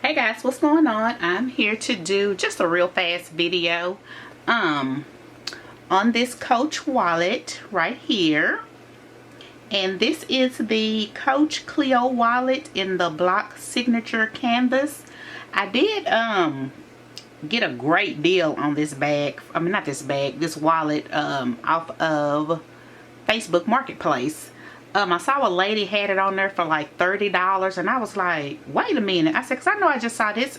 Hey guys, what's going on? I'm here to do just a real fast video on this Coach wallet right here. And this is the Coach Kleo wallet in the block signature canvas. I did get a great deal on this bag. I mean, not this bag, this wallet off of Facebook Marketplace. I saw a lady had it on there for like $30, and I was like, wait a minute. I said, because I know I just saw this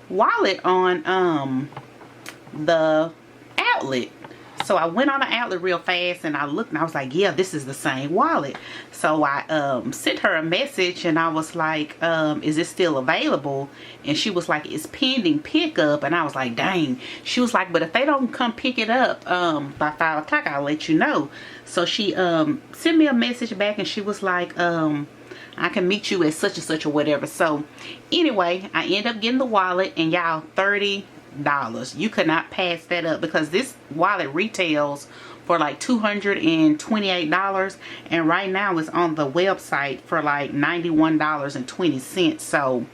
wallet on the outlet. So I went on the outlet real fast, and I looked, and I was like, yeah, this is the same wallet. So I sent her a message, and I was like, is it still available? And she was like, it's pending pickup. And I was like, dang. She was like, but if they don't come pick it up by 5 o'clock, I'll let you know. So she sent me a message back, and she was like, I can meet you at such and such or whatever. So anyway, I ended up getting the wallet, and y'all, $30. You could not pass that up, because this wallet retails for like $228, and right now it's on the website for like $91.20. So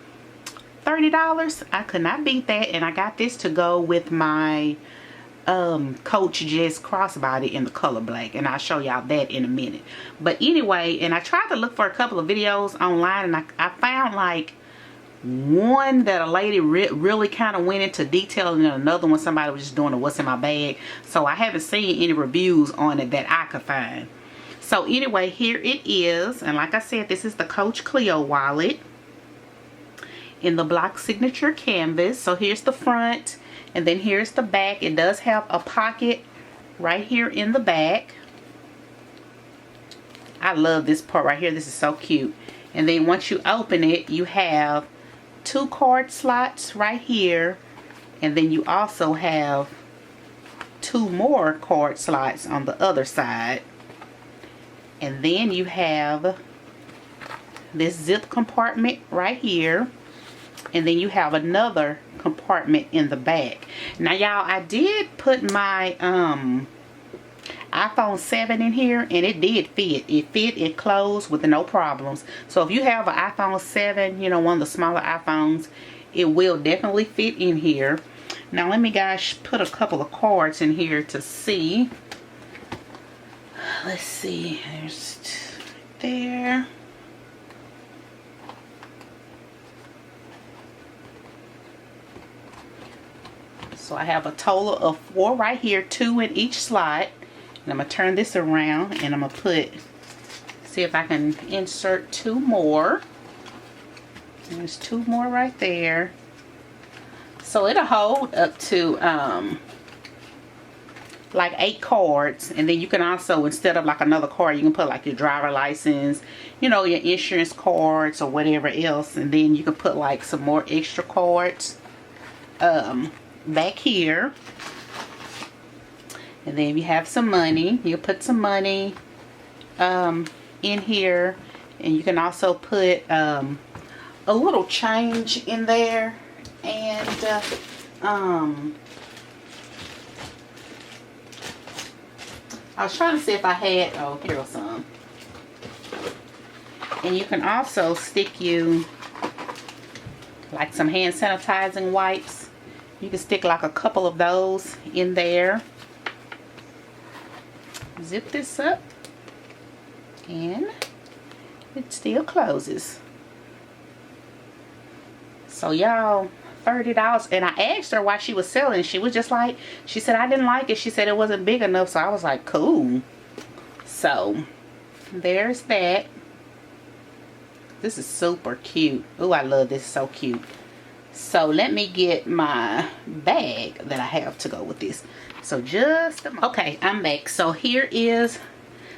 $30, I could not beat that. And I got this to go with my Coach Just crossbody in the color black, and I'll show y'all that in a minute. But anyway, and I tried to look for a couple of videos online, and I found like one that a lady really kind of went into detail, and then another one somebody was just doing a what's in my bag. So I haven't seen any reviews on it that I could find. So anyway, here it is, and like I said, this is the Coach Kleo wallet in the block signature canvas. So here's the front, and then here's the back. It does have a pocket right here in the back. I love this part right here. This is so cute. And then once you open it, you have 2 card slots right here, and then you also have 2 more card slots on the other side. And then you have this zip compartment right here, and then you have another compartment in the back. Now y'all, I did put my iPhone 7 in here, and it did fit. It closed with no problems. So if you have an iPhone 7, you know, one of the smaller iPhones, it will definitely fit in here. Now let me guys put a couple of cards in here to see. Let's see, there's there. So I have a total of 4 right here, 2 in each slot. And I'm going to turn this around, and I'm going to see if I can insert 2 more. There's 2 more right there. So it'll hold up to like 8 cards. And then you can also, instead of like another card, you can put like your driver license, you know, your insurance cards or whatever else. And then you can put like some more extra cards back here. And then if you have some money, you put some money in here. And you can also put a little change in there. And I was trying to see if I had, oh, here was some. And you can also stick you like some hand sanitizing wipes. You can stick like a couple of those in there. Zip this up, and it still closes. So y'all, $30. And I asked her why she was selling. She was just like, she said I didn't like it. She said it wasn't big enough. So I was like, cool. So there's that. This is super cute. Oh, I love this. So cute. So let me get my bag that I have to go with this. So just a moment. Okay, I'm back. So here is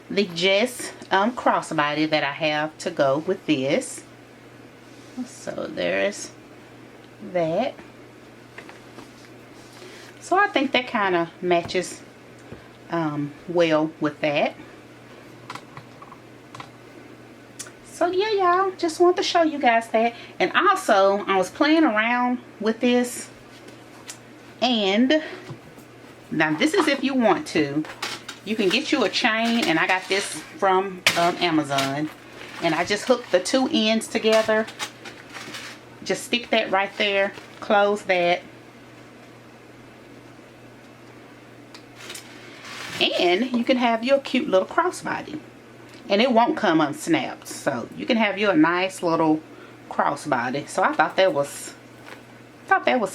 the Just crossbody that I have to go with this. So there's that. So I think that kind of matches well with that. So yeah, y'all, just want to show you guys that. And also, I was playing around with this, and now this is if you want to. You can get you a chain, and I got this from Amazon. And I just hooked the 2 ends together just stick that right there, close that, and you can have your cute little crossbody, and it won't come unsnapped, so you can have you a nice little crossbody. So I thought that was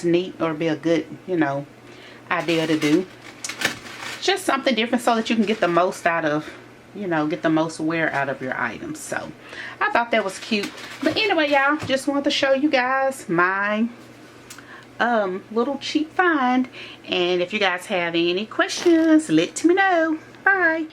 neat, or be a good, you know, idea to do. Just something different so that you can get the most out of, you know, get the most wear out of your items. So I thought that was cute. But anyway, y'all, just wanted to show you guys my little cheap find. And if you guys have any questions, let me know. Bye.